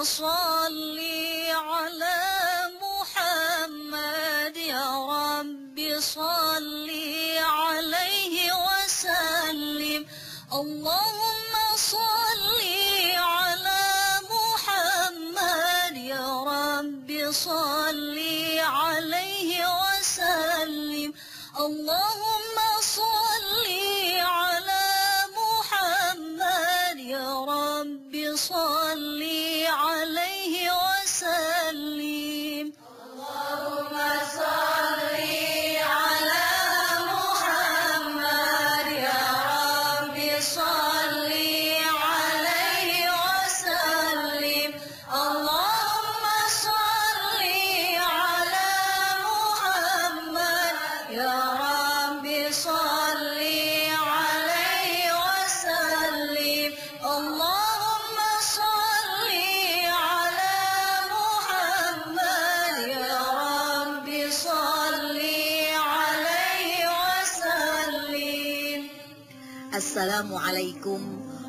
صل على محمد يا رب صل عليه وسلم اللهم صل على محمد يا رب صل عليه وسلم اللهم صل على محمد يا رب صل عليه وسلم اللهم صل على محمد يا رب صل عليه وسلم اللهم صل على محمد يا رب صل عليه وسلم اللهم صل على محمد يا رب صل عليه وسلم. Assalamualaikum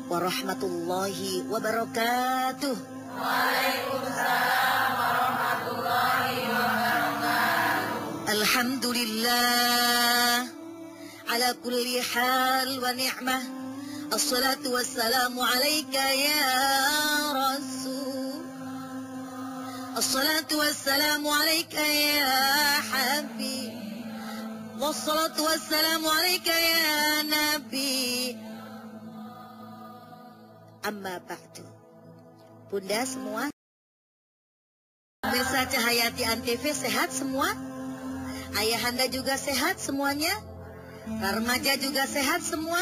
warahmatullahi wabarakatuh. Waalaikumsalam warahmatullahi wabarakatuh. Alhamdulillah ala kulli hal wa ni'mah. Assalatu wassalamu alaika ya Rasul. Assalatu wassalamu alaika ya Habib. Wassalatu wassalamu alaika ya Nabi. Amma ba'du. Bunda semua, pemirsa Cahayati Antv sehat semua? Ayahanda juga sehat semuanya? Remaja juga sehat semua?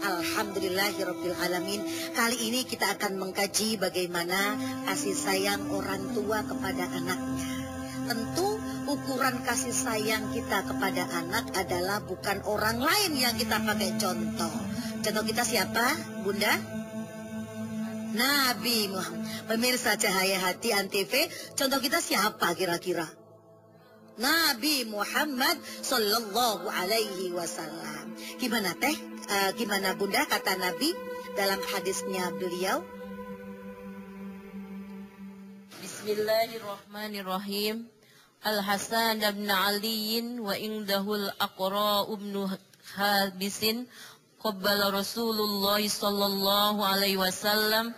Alhamdulillahirabbil alamin. Kali ini kita akan mengkaji bagaimana kasih sayang orang tua kepada anaknya. Tentu ukuran kasih sayang kita kepada anak adalah bukan orang lain yang kita pakai contoh. Contoh kita siapa, Bunda? Nabi Muhammad. Pemirsa Cahaya Hati Antv, contoh kita siapa kira-kira? Nabi Muhammad Sallallahu Alaihi Wasallam. Gimana teh? Gimana Bunda kata Nabi dalam hadisnya beliau? Bismillahirrahmanirrahim. Al-Hasan bin Ali wa indahul Aqra ibn Habisin qabbala Rasulullah sallallahu alaihi wasallam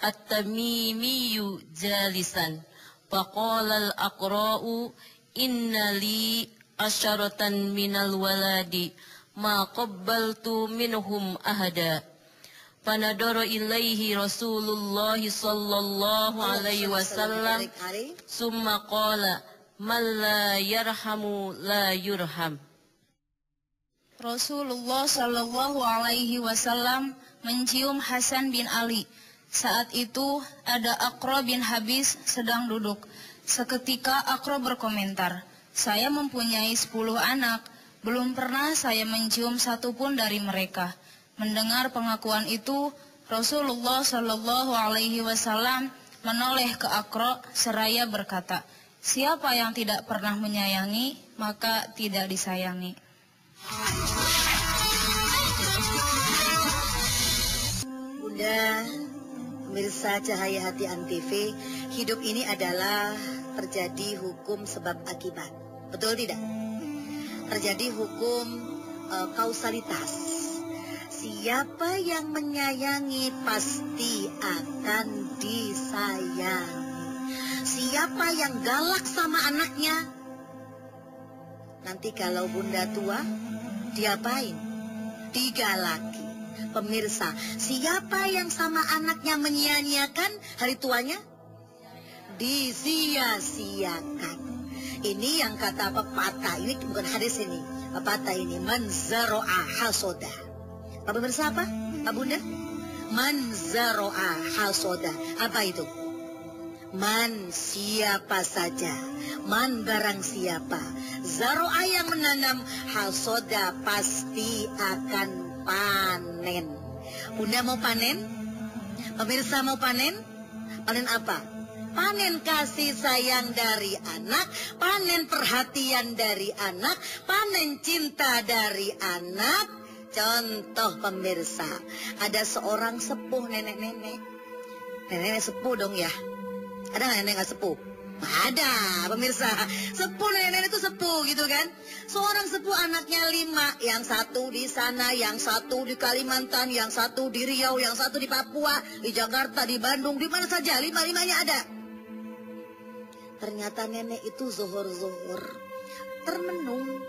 at-Tamimiyyu jalisan faqala al-Aqra'u inna li asyaratan minal waladi ma qabbaltu minhum ahada fanadara ilaihi Rasulullah sallallahu alaihi wasallam summa qala man la yarhamu la yurham. Rasulullah Shallallahu Alaihi Wasallam mencium Hasan bin Ali. Saat itu ada Aqra bin Habis sedang duduk. Seketika Aqra berkomentar, saya mempunyai 10 anak, belum pernah saya mencium satupun dari mereka. Mendengar pengakuan itu, Rasulullah Shallallahu Alaihi Wasallam menoleh ke Aqra seraya berkata, siapa yang tidak pernah menyayangi, maka tidak disayangi. Bunda, pemirsa Cahaya Hati Antv, hidup ini adalah terjadi hukum sebab akibat. Betul tidak? Terjadi hukum kausalitas. Siapa yang menyayangi pasti akan disayangi. Siapa yang galak sama anaknya, nanti kalau Bunda tua, diapain? Digalaki. Pemirsa, siapa yang sama anaknya menyia-nyiakan hari tuanya? Disia-siakan. Ini yang kata pepatah, ini bukan hadis ini. Pepatah ini, man zaro'a hasoda. Pak pemirsa apa? Pak Bunda? Man zaro'a hasoda. Apa itu? Man siapa saja, man barang siapa, zaro'a yang menanam, hasoda pasti akan panen. Bunda mau panen? Pemirsa mau panen? Panen apa? Panen kasih sayang dari anak, panen perhatian dari anak, panen cinta dari anak. Contoh pemirsa, ada seorang sepuh nenek-nenek. Nenek sepuh dong ya. Ada nggak nenek nggak sepuh? Ada, pemirsa. Sepuh, nenek itu sepuh gitu kan. Seorang sepuh anaknya 5, yang satu di sana, yang satu di Kalimantan, yang satu di Riau, yang satu di Papua, di Jakarta, di Bandung, di mana saja, 5-5-nya ada. Ternyata nenek itu zuhur termenung.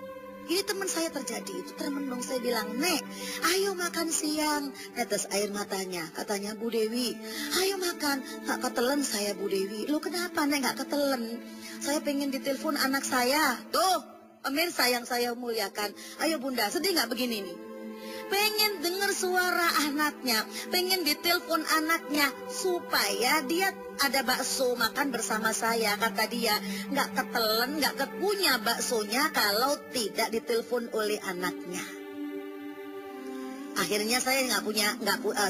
Ini teman saya terjadi itu termenung. Saya bilang, Nek, ayo makan siang. Netes air matanya. Katanya, Bu Dewi, ayo makan. Nggak ketelen saya, Bu Dewi. Lu kenapa, Nek, nggak ketelen? Saya pengen ditelepon anak saya. Tuh, pemirsa yang saya muliakan. Ayo Bunda, sedih nggak begini nih? Pengen dengar suara anaknya, pengen ditelepon anaknya supaya dia ada bakso makan bersama saya. Kata dia, nggak ketelen, nggak kepunya baksonya kalau tidak ditelepon oleh anaknya. Akhirnya saya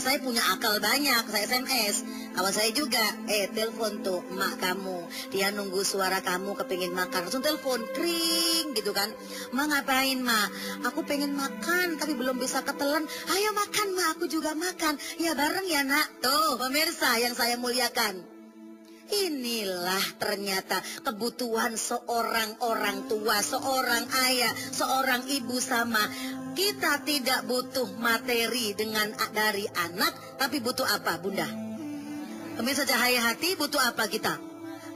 saya punya akal banyak, saya SMS. Kawan saya juga, telepon tuh emak kamu, dia nunggu suara kamu kepingin makan, langsung telepon, kring gitu kan. Ma ngapain ma? Aku pengen makan tapi belum bisa ketelen. Ayo makan ma, aku juga makan. Ya bareng ya nak. Tuh pemirsa yang saya muliakan. Inilah ternyata kebutuhan seorang orang tua, seorang ayah, seorang ibu sama. Kita tidak butuh materi dari anak, tapi butuh apa, Bunda? Pemirsa Cahaya Hati, butuh apa kita?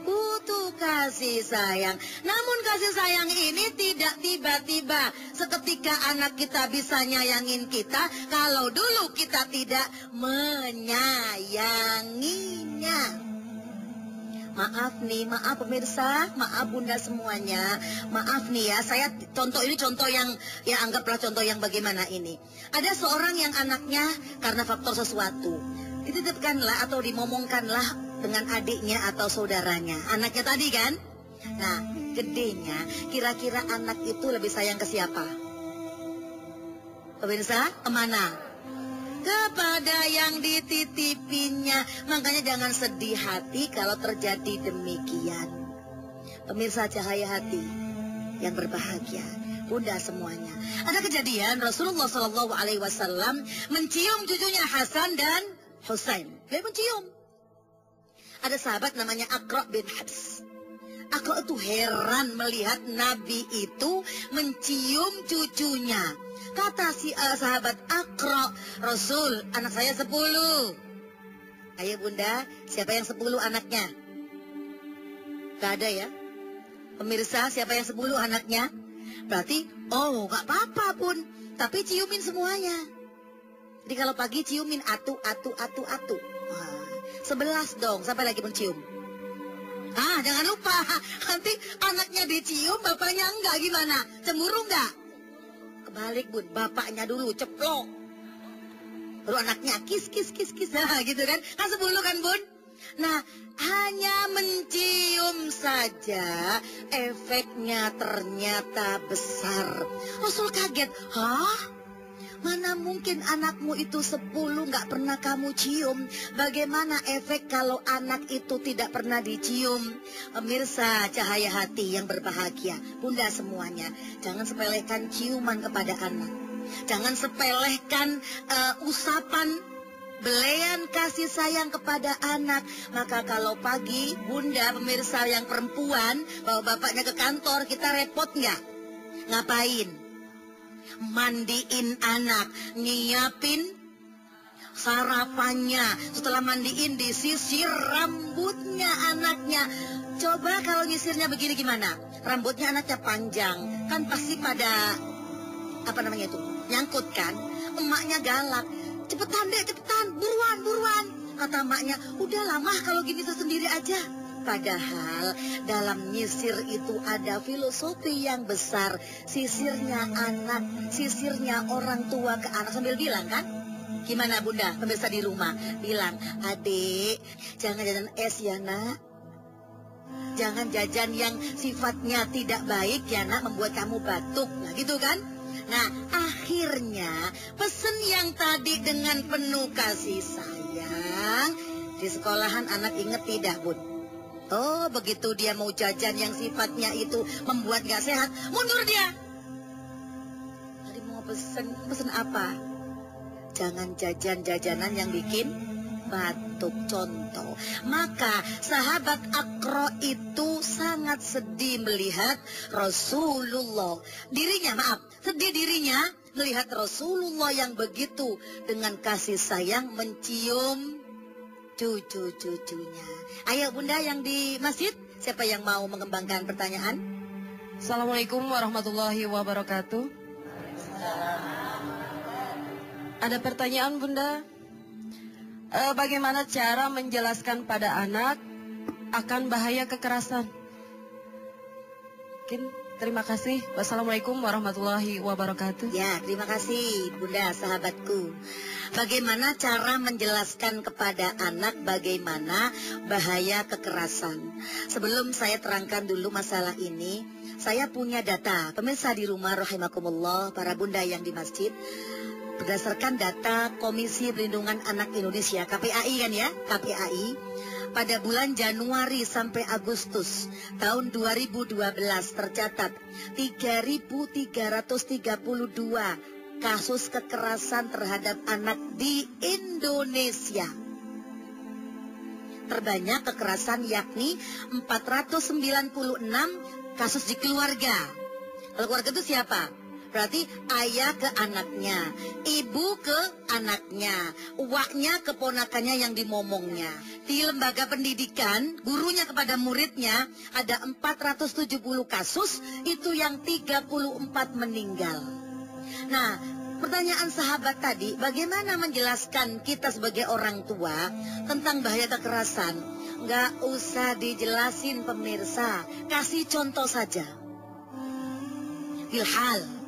Butuh kasih sayang. Namun kasih sayang ini tidak tiba-tiba. Seketika anak kita bisa nyayangin kita, kalau dulu kita tidak menyayanginya. Maaf nih, maaf pemirsa, maaf Bunda semuanya. Maaf nih ya, saya contoh yang anggaplah contoh yang bagaimana ini. Ada seorang yang anaknya karena faktor sesuatu dititipkanlah atau dimomongkanlah dengan adiknya atau saudaranya. Anaknya tadi kan? Nah, gedenya kira-kira anak itu lebih sayang ke siapa? Pemirsa, kemana? Kepada yang dititipinya. Makanya jangan sedih hati kalau terjadi demikian. Pemirsa Cahaya Hati yang berbahagia, Bunda semuanya. Ada kejadian Rasulullah SAW mencium cucunya Hasan dan Husain. Dia mencium. Ada sahabat namanya Aqra bin Habs. Aqra itu heran melihat Nabi itu mencium cucunya. Kata si sahabat Aqra, Rasul, anak saya 10. Ayo Bunda, siapa yang 10 anaknya? Gak ada ya? Pemirsa, siapa yang 10 anaknya? Berarti, gak apa-apa pun. Tapi ciumin semuanya. Jadi kalau pagi ciumin atu. Wah, 11 dong, sampai lagi mencium. Jangan lupa, nanti anaknya dicium, bapaknya enggak gimana? Cemburu enggak? Kebalik Bun, bapaknya dulu ceplok, baru anaknya kis. Nah gitu kan 10 kan Bun. Nah hanya mencium saja efeknya ternyata besar. Rasul kaget, mana mungkin anakmu itu 10 gak pernah kamu cium? Bagaimana efek kalau anak itu tidak pernah dicium? Pemirsa Cahaya Hati yang berbahagia, Bunda semuanya, jangan sepelekan ciuman kepada anak. Jangan sepelekan usapan belean kasih sayang kepada anak. Maka kalau pagi Bunda pemirsa yang perempuan bawa bapaknya ke kantor, kita repot nggak? Ngapain? Mandiin anak, nyiapin sarapannya. Setelah mandiin, disisir rambutnya anaknya. Coba kalau nyisirnya begini gimana? Rambutnya anaknya panjang, kan pasti pada nyangkut kan? Emaknya galak, cepetan deh, buruan. Kata emaknya, udah lama kalau gini tuh sendiri aja. Padahal dalam nyisir itu ada filosofi yang besar. Sisirnya anak, sisirnya orang tua ke anak. Sambil bilang kan, gimana Bunda, pemirsa di rumah, bilang, adik jangan jajan es ya nak. Jangan jajan yang sifatnya tidak baik ya nak, membuat kamu batuk. Nah gitu kan. Nah akhirnya pesen yang tadi dengan penuh kasih sayang, di sekolahan anak inget tidak Bun? Begitu dia mau jajan yang sifatnya itu membuat gak sehat, mundur dia. Tadi mau pesen apa? Jangan jajan-jajanan yang bikin batuk, contoh. Maka sahabat Aqra itu sangat sedih melihat Rasulullah. Sedih dirinya melihat Rasulullah yang begitu dengan kasih sayang mencium cucu-cucunya. Ayo Bunda yang di masjid, siapa yang mau mengembangkan pertanyaan? Assalamualaikum warahmatullahi wabarakatuh. Ada pertanyaan Bunda. Bagaimana cara menjelaskan pada anak akan bahaya kekerasan? Terima kasih. Wassalamualaikum warahmatullahi wabarakatuh. Ya, terima kasih Bunda, sahabatku. Bagaimana cara menjelaskan kepada anak bagaimana bahaya kekerasan? Sebelum saya terangkan dulu masalah ini, saya punya data. Pemirsa di rumah rahimakumullah, para bunda yang di masjid, berdasarkan data Komisi Perlindungan Anak Indonesia, KPAI kan ya, KPAI, pada bulan Januari sampai Agustus tahun 2012 tercatat 3.332 kasus kekerasan terhadap anak di Indonesia. Terbanyak kekerasan yakni 496 kasus di keluarga. Kalau keluarga itu siapa? Berarti ayah ke anaknya, ibu ke anaknya, uaknya ke ponakannya yang dimomongnya. Di lembaga pendidikan, gurunya kepada muridnya ada 470 kasus, itu yang 34 meninggal. Nah, pertanyaan sahabat tadi, bagaimana menjelaskan kita sebagai orang tua tentang bahaya kekerasan? Nggak usah dijelasin pemirsa, kasih contoh saja. Bilhal.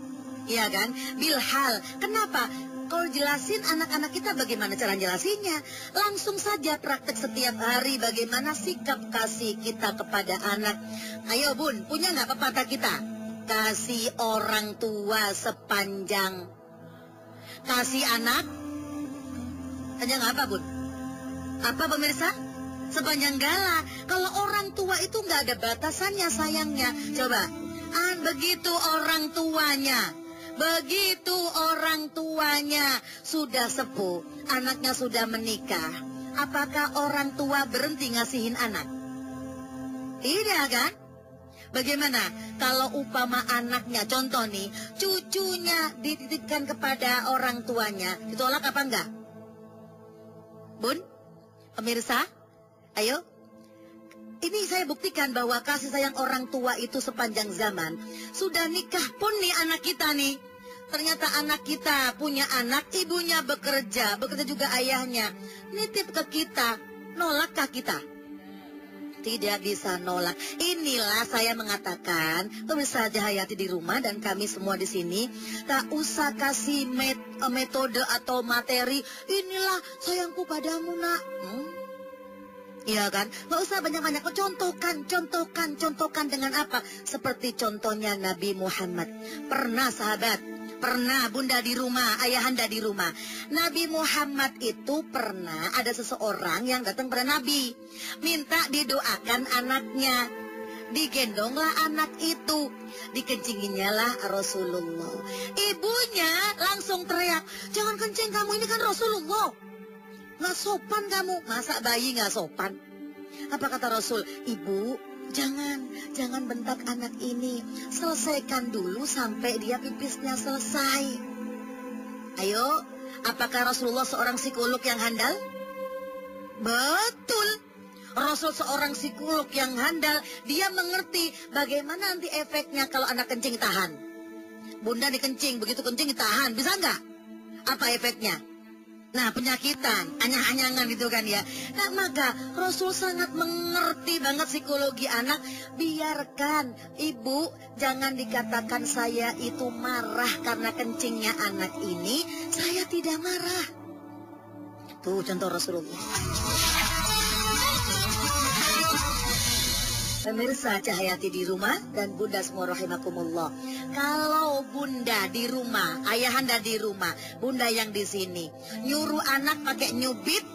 Iya kan? Bilhal. Kenapa? Kalau jelasin anak-anak kita bagaimana cara jelasinnya? Langsung saja praktek setiap hari bagaimana sikap kasih kita kepada anak. Ayo Bun, punya nggak pepatah kita? Kasih orang tua sepanjang. Kasih anak sepanjang apa Bun? Apa pemirsa? Sepanjang gala. Kalau orang tua itu nggak ada batasannya sayangnya. Coba, begitu orang tuanya sudah sepuh, anaknya sudah menikah, apakah orang tua berhenti ngasihin anak? Tidak kan? Bagaimana kalau upama anaknya, contoh nih, cucunya dititipkan kepada orang tuanya, ditolak apa enggak? Bun, pemirsa, ayo. Ini saya buktikan bahwa kasih sayang orang tua itu sepanjang zaman. Sudah nikah pun nih anak kita nih. Ternyata anak kita punya anak, ibunya bekerja juga ayahnya. Nitip ke kita, nolakkah kita? Tidak bisa nolak. Inilah saya mengatakan, pemirsa Hayati di rumah dan kami semua di sini, tak usah kasih metode atau materi. Inilah sayangku padamu nak. Iya kan? Nggak usah banyak-banyak. Contohkan dengan apa? Seperti contohnya Nabi Muhammad. Pernah sahabat, pernah bunda di rumah, ayahanda di rumah. Nabi Muhammad itu pernah ada seseorang yang datang pada Nabi, minta didoakan anaknya. Digendonglah anak itu, dikencinginya lah Rasulullah. Ibunya langsung teriak, jangan kencing kamu, ini kan Rasulullah. Nggak sopan kamu, masa bayi nggak sopan? Apa kata Rasul? Ibu, jangan bentak anak ini. Selesaikan dulu sampai dia pipisnya selesai. Ayo, apakah Rasulullah seorang psikolog yang handal? Betul. Rasul seorang psikolog yang handal. Dia mengerti bagaimana nanti efeknya kalau anak kencing tahan. Bunda dikencing, begitu kencing ditahan, bisa nggak? Apa efeknya? Nah, penyakitan, anyang-anyangan gitu kan ya. Nah, maka Rasul sangat mengerti banget psikologi anak. Biarkan, ibu, jangan dikatakan saya itu marah karena kencingnya anak ini. Saya tidak marah. Tuh contoh Rasulullah. Pemirsa Cahayati di rumah dan bunda semua rahimakumullah. Kalau bunda di rumah, ayahanda di rumah, bunda yang di sini, nyuruh anak pakai nyubit,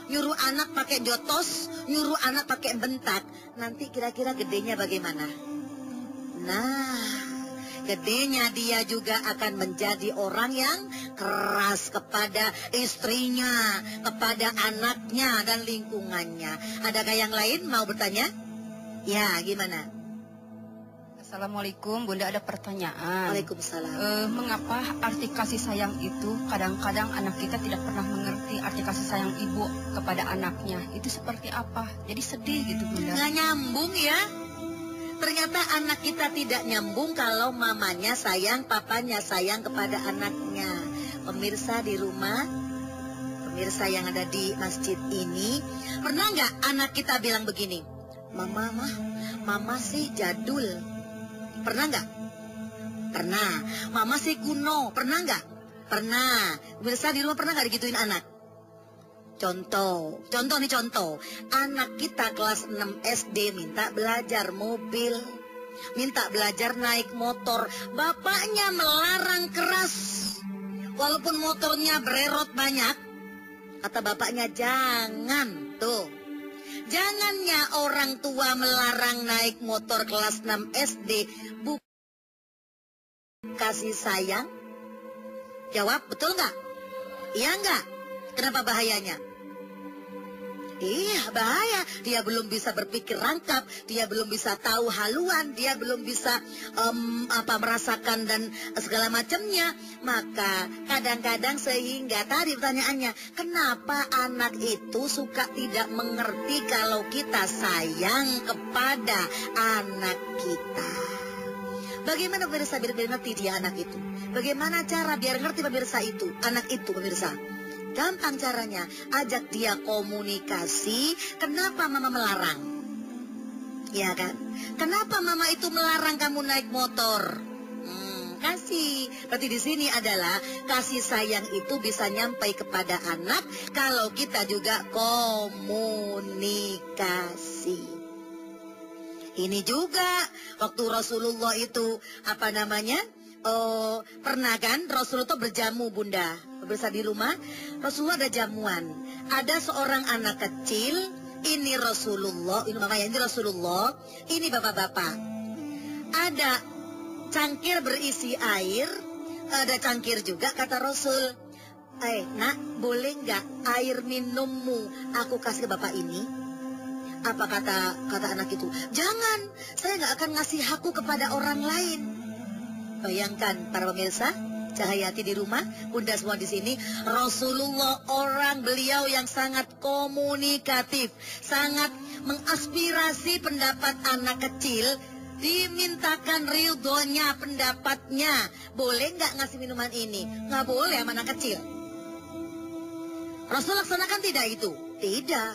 nyuruh anak pakai jotos, nyuruh anak pakai bentak, nanti kira-kira gedenya bagaimana? Nah, gedenya dia juga akan menjadi orang yang keras kepada istrinya, kepada anaknya dan lingkungannya. Adakah yang lain mau bertanya? Ya, gimana? Assalamualaikum, Bunda, ada pertanyaan. Waalaikumsalam. Mengapa arti kasih sayang itu kadang-kadang anak kita tidak pernah mengerti arti kasih sayang ibu kepada anaknya? Itu seperti apa? Jadi sedih gitu, Bunda. Nggak nyambung ya. Ternyata anak kita tidak nyambung kalau mamanya sayang, papanya sayang kepada anaknya. Pemirsa di rumah, pemirsa yang ada di masjid ini, pernah nggak anak kita bilang begini? Mama sih jadul. Pernah nggak? Pernah. Mama sih kuno. Pernah nggak? Pernah. Pemirsa di rumah pernah nggak digituin anak? Contoh. Anak kita kelas 6 SD minta belajar mobil, minta belajar naik motor. Bapaknya melarang keras. Walaupun motornya bererot banyak, kata bapaknya jangan tuh. Jangannya orang tua melarang naik motor kelas 6 SD, bukan kasih sayang? Jawab, betul nggak? Iya nggak? Kenapa bahayanya? Iya, bahaya. Dia belum bisa berpikir rangkap, dia belum bisa tahu haluan, dia belum bisa merasakan dan segala macamnya. Maka kadang-kadang sehingga tadi pertanyaannya, kenapa anak itu suka tidak mengerti kalau kita sayang kepada anak kita? Bagaimana pemirsa biar ngerti dia anak itu? Bagaimana cara biar ngerti pemirsa itu, anak itu pemirsa? Gampang caranya, ajak dia komunikasi. Kenapa mama melarang? Ya kan? Kenapa mama itu melarang kamu naik motor? Kasih. Berarti di sini adalah kasih sayang itu bisa nyampai kepada anak kalau kita juga komunikasi. Ini juga waktu Rasulullah itu pernah kan Rasulullah berjamu, Bunda. Pemirsa di rumah, Rasulullah ada jamuan. Ada seorang anak kecil, ini Rasulullah, ini Rasulullah, ini bapak-bapak. Ada cangkir berisi air, ada cangkir juga, kata Rasul. Nak, boleh nggak air minummu aku kasih ke bapak ini? Apa kata anak itu? Jangan, saya nggak akan ngasih hakku kepada orang lain. Bayangkan para pemirsa, Cahaya Hati di rumah, Bunda semua di sini, Rasulullah beliau yang sangat komunikatif, sangat mengaspirasi pendapat anak kecil, dimintakan ridhonya, pendapatnya. Boleh nggak ngasih minuman ini? Nggak boleh sama anak kecil. Rasul laksanakan tidak itu? Tidak.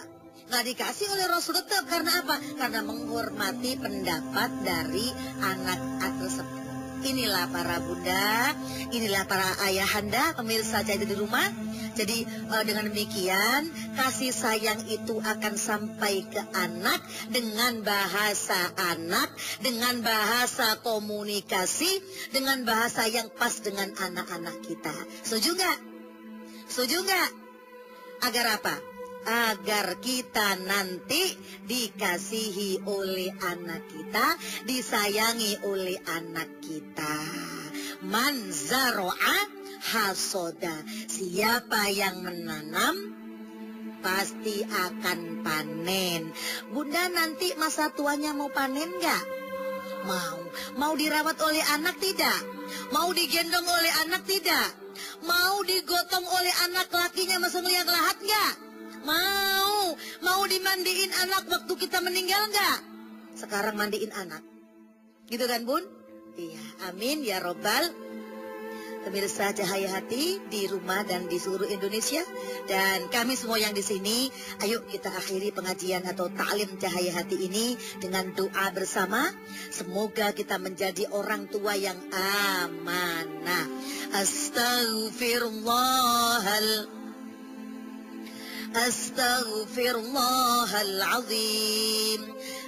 Nggak dikasih oleh Rasul tetap. Karena apa? Karena menghormati pendapat dari anak tersebut. Inilah para bunda, inilah para ayahanda, pemirsa Cahaya di rumah. Jadi dengan demikian kasih sayang itu akan sampai ke anak dengan bahasa anak, dengan bahasa komunikasi, dengan bahasa yang pas dengan anak-anak kita. Setuju nggak? Setuju nggak? Agar apa? Agar kita nanti dikasihi oleh anak kita, disayangi oleh anak kita. Man zaro'a hasoda. Siapa yang menanam pasti akan panen. Bunda nanti masa tuanya mau panen nggak? Mau dirawat oleh anak tidak? Mau digendong oleh anak tidak? Mau digotong oleh anak lakinya masuk liang lahat nggak? Mau dimandiin anak waktu kita meninggal nggak? Sekarang mandiin anak, gitu kan Bun? Iya, amin ya robbal. Pemirsa Cahaya Hati di rumah dan di seluruh Indonesia, dan kami semua yang di sini, ayo kita akhiri pengajian atau ta'lim Cahaya Hati ini dengan doa bersama. Semoga kita menjadi orang tua yang amanah. Astaghfirullahalazim.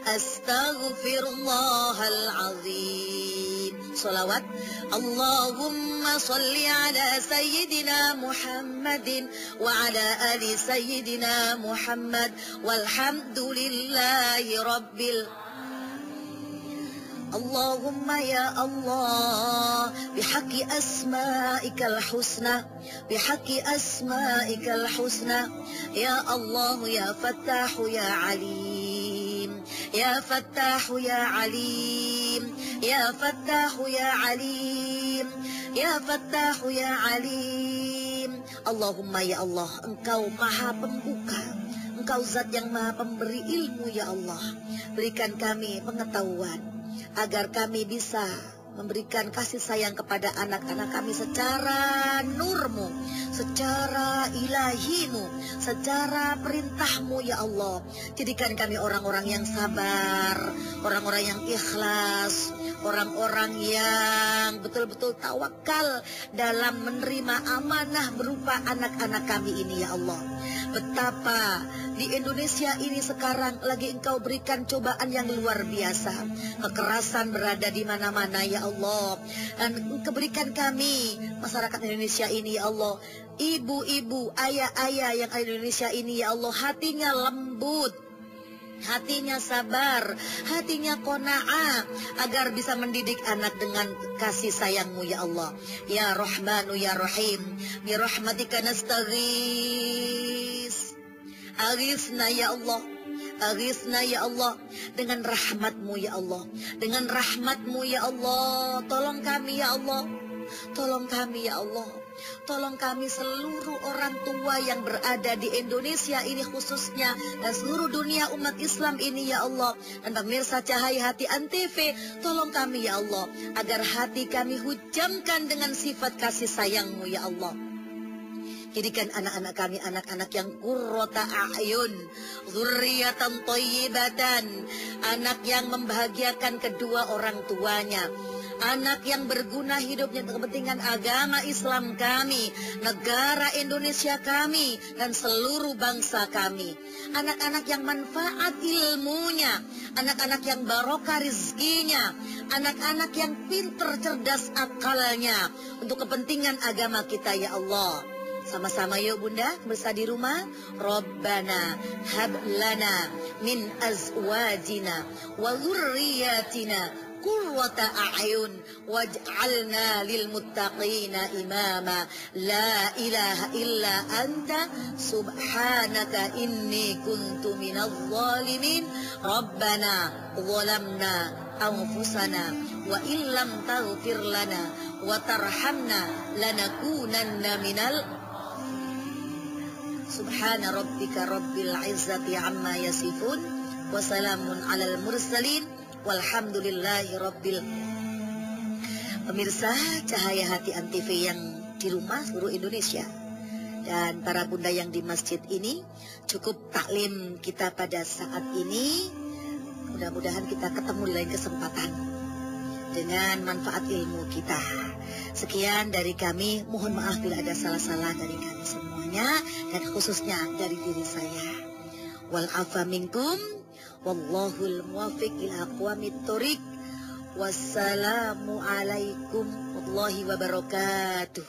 Astaghfirullahalazim. Salawat. Allahumma salli ala Sayyidina Muhammadin wa ala ali Sayyidina Muhammad walhamdulillahi rabbil Allahumma ya Allah, bihaqqi asma'ikal husna, bihaqqi asma'ikal husna, ya Allah ya Fattahu ya Alim, ya Fattahu ya Alim, ya Fattahu ya Alim, ya Fattahu ya Alim. Allahumma ya Allah, Engkau maha pembuka, Engkau zat yang maha pemberi ilmu ya Allah. Berikan kami pengetahuan agar kami bisa memberikan kasih sayang kepada anak-anak kami secara nur-Mu, secara ilahi-Mu, secara perintah-Mu ya Allah. Jadikan kami orang-orang yang sabar, orang-orang yang ikhlas, orang-orang yang betul-betul tawakal dalam menerima amanah berupa anak-anak kami ini ya Allah. Betapa di Indonesia ini sekarang lagi Engkau berikan cobaan yang luar biasa. Kekerasan berada di mana-mana ya Allah. Dan Engkau berikan kami masyarakat Indonesia ini ya Allah, ibu-ibu, ayah-ayah yang ada di Indonesia ini ya Allah, hatinya lembut, hatinya sabar, hatinya qanaah, agar bisa mendidik anak dengan kasih sayang-Mu ya Allah. Ya Rahmanu ya Rahim, bi rahmatika nastaghis. Aghithna ya Allah, aghithna ya Allah, dengan rahmat-Mu ya Allah, dengan rahmat-Mu ya Allah. Tolong kami ya Allah, tolong kami ya Allah. Tolong kami seluruh orang tua yang berada di Indonesia ini khususnya, dan seluruh dunia umat Islam ini ya Allah. Dan pemirsa Cahaya Hati Antv, tolong kami ya Allah, agar hati kami hujamkan dengan sifat kasih sayang-Mu ya Allah. Jadikan anak-anak kami anak-anak yang qurrata a'yun, dzurriyyatan thayyibatan, anak yang membahagiakan kedua orang tuanya, anak yang berguna hidupnya untuk kepentingan agama Islam kami, negara Indonesia kami, dan seluruh bangsa kami. Anak-anak yang manfaat ilmunya, anak-anak yang barokah rizkinya, anak-anak yang pinter cerdas akalnya untuk kepentingan agama kita ya Allah. Sama-sama yuk Bunda, bersama di rumah. Rabbana hab lana min azwajina wa dzurriyyatina qurrata a'yun waj'alna lil muttaqina imama. La ilaha illa anta subhanaka inni kuntu minadh dhalimin. Rabbana zalamna anfusana wa illam taghfir lana wa tarhamna lanakunanna minal. Subhana rabbika rabbil izzati amma yasifun, wa salamun alal mursalin, walhamdulillahi rabbil. Pemirsa Cahaya Hati Antv yang di rumah seluruh Indonesia dan para bunda yang di masjid ini, cukup taklim kita pada saat ini. Mudah-mudahan kita ketemu di lain kesempatan dengan manfaat ilmu kita. Sekian dari kami, mohon maaf bila ada salah-salah dari kami semuanya, dan khususnya dari diri saya. Wal afa minkum, wallahul muwaffiq ila aqwamit thoriq. Wassalamu alaikum warahmatullahi wabarakatuh.